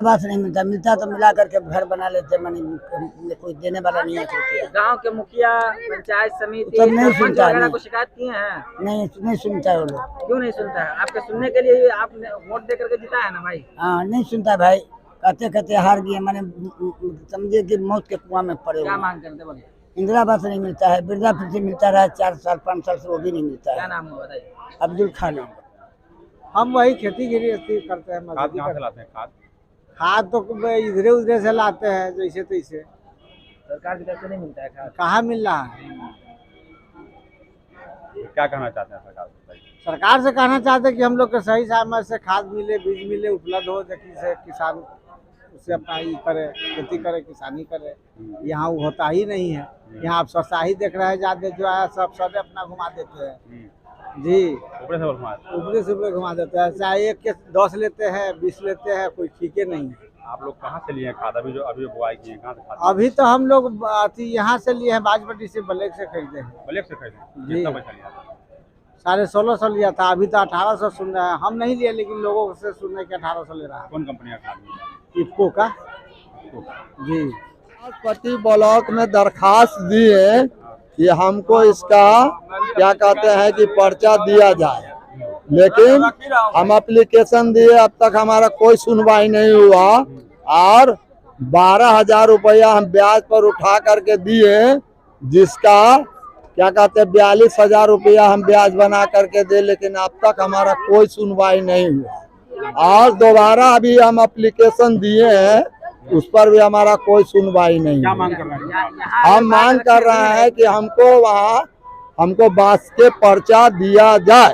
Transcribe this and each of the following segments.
बात नहीं मिलता तो मिला करके घर बना लेते, मानी कोई देने वाला नहीं है। गांव के मुखिया, पंचायत समिति, सब नहीं सुनता वगैरह को शिकायत किए हैं? नहीं सुनता है वो लोग। क्यों नहीं सुनता है? आपके सुनने के लिए आपने वोट दे करके जिता है ना भाई। हाँ, नहीं सुनता भाई, कहते हार गए, माने समझे कि मौत के कुआं में पड़े। क्या मांग करते बोलिए? इंदिरा आवास नहीं मिलता है, वृद्धा पेंशन मिलता रहा 4 साल 5 साल से, वो भी नहीं मिलता है। क्या नाम है बताइए? अब्दुल खान। हम वही खेती गृहस्थी करते हैं। खाद कहाँ से लाते हैं? खाद तो इधरे उधरे से लाते हैं, जैसे तैसे। सरकार की तरफ से नहीं मिलता है खाद? कहाँ मिल रहा है? क्या कहना चाहते हैं सरकार से? सरकार से कहना चाहते हैं कि हम लोग को सही समय से खाद मिले, बीज मिले, उपलब्ध हो, जिससे किसान उससे अपना ही करे, खेती करे, किसानी करे। यहाँ वो होता ही नहीं है। यहाँ आप सस्ता ही देख रहे हैं, ज्यादा जो है सब अपना घुमा देते हैं जी, ऊपरी से ऊपरी घुमा देते हैं। चाहे एक के 10 लेते हैं, 20 लेते हैं, कोई ठीक है नहीं। आप लोग कहाँ से लिए खाद? अभी जो बुआई की है कहाँ से खाद? अभी तो हम लोग यहाँ से लिए हैं, बाजपट्टी से, ब्लैक से खरीदे हैं। ब्लैक से खरीदे? जी। कितना पैसा लिया? 1650 लिया था, अभी तो 1800 सुन रहे हैं। हम नहीं लिए, लेकिन लोगों से सुन रहे कि 1800 ले रहा है। कौन कंपनी का खाद लिया? इफ्को का जी। बाजपट्टी ब्लॉक में दरखास्त दिए कि हमको इसका क्या कहते हैं कि पर्चा दिया जाए, लेकिन हम एप्लीकेशन दिए, अब तक हमारा कोई सुनवाई नहीं हुआ। और 12,000 रुपया हम ब्याज पर उठा करके दिए, जिसका क्या कहते हैं 42,000 रुपया हम ब्याज बना करके दे, लेकिन अब तक हमारा कोई सुनवाई नहीं हुआ। और दोबारा अभी हम एप्लीकेशन दिए हैं, उस पर भी हमारा कोई सुनवाई नहीं। क्या मांग कर रहे हैं? हम मांग कर रहे हैं कि हमको बांस के पर्चा दिया जाए।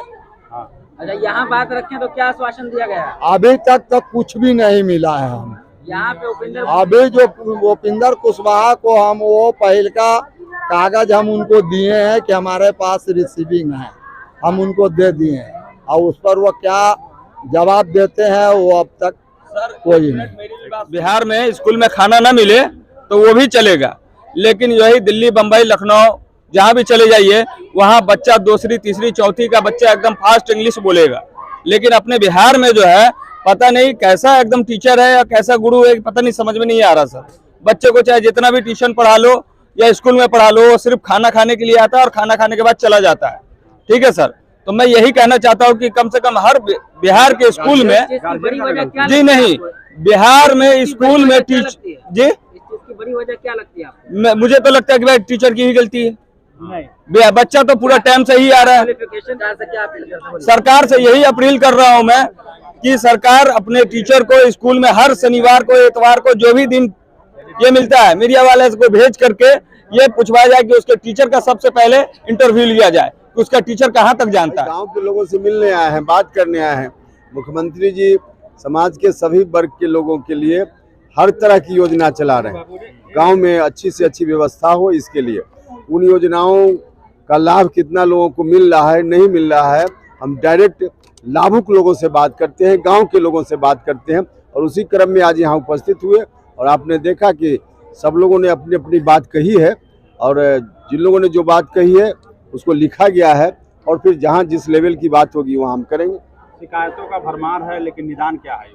अच्छा, यहाँ बात रखें तो क्या आश्वासन दिया गया? अभी तक तो कुछ भी नहीं मिला है। हम यहाँ पे अभी जो उपेंद्र कुशवाहा को हम वो पहल का कागज हम उनको दिए हैं कि हमारे पास रिसीविंग है, हम उनको दे दिए हैं, और उस पर वो क्या जवाब देते हैं वो अब तक कोई नहीं। बिहार में स्कूल में खाना ना मिले तो वो भी चलेगा, लेकिन यही दिल्ली, बम्बई, लखनऊ जहाँ भी चले जाइए, वहाँ बच्चा 2री, 3री, 4थी का बच्चा एकदम फास्ट इंग्लिश बोलेगा। लेकिन अपने बिहार में जो है पता नहीं कैसा एकदम टीचर है या कैसा गुरु है, पता नहीं, समझ में नहीं आ रहा सर। बच्चे को चाहे जितना भी ट्यूशन पढ़ा लो या स्कूल में पढ़ा लो, वो सिर्फ खाना खाने के लिए आता है और खाना खाने के बाद चला जाता है। ठीक है सर, तो मैं यही कहना चाहता हूँ कि कम से कम हर बिहार के स्कूल में, जी नहीं, बिहार में स्कूल में जी, इस चीज की बड़ी वजह क्या लगती है आपको? मुझे तो लगता है कि भाई टीचर की ही गलती है। बच्चा तो पूरा टाइम से ही आ रहा है। सरकार से यही अपील कर रहा हूँ मैं कि सरकार अपने टीचर को स्कूल में हर शनिवार को, इतवार को, जो भी दिन ये मिलता है, मीडिया वाले को भेज करके ये पूछवाया जाए कि उसके टीचर का सबसे पहले इंटरव्यू लिया जाए कि उसका टीचर कहाँ तक जानता है। गांव के लोगों से मिलने आए हैं, बात करने आए हैं। मुख्यमंत्री जी समाज के सभी वर्ग के लोगों के लिए हर तरह की योजना चला रहे हैं। गांव में अच्छी से अच्छी व्यवस्था हो, इसके लिए उन योजनाओं का लाभ कितना लोगों को मिल रहा है, नहीं मिल रहा है, हम डायरेक्ट लाभुक लोगों से बात करते हैं, गांव के लोगों से बात करते हैं। और उसी क्रम में आज यहाँ उपस्थित हुए और आपने देखा कि सब लोगों ने अपनी अपनी बात कही है, और जिन लोगों ने जो बात कही है उसको लिखा गया है, और फिर जहाँ जिस लेवल की बात होगी वहाँ हम करेंगे। शिकायतों का भरमार है, लेकिन निदान क्या है?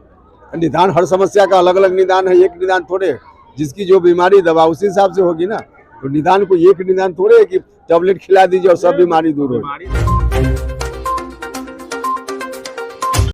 निदान हर समस्या का अलग अलग निदान है, एक निदान थोड़े है। जिसकी जो बीमारी दवा उसी हिसाब से होगी ना, तो निदान को एक निदान थोड़े है कि टैबलेट खिला दीजिए और सब बीमारी दूर हो।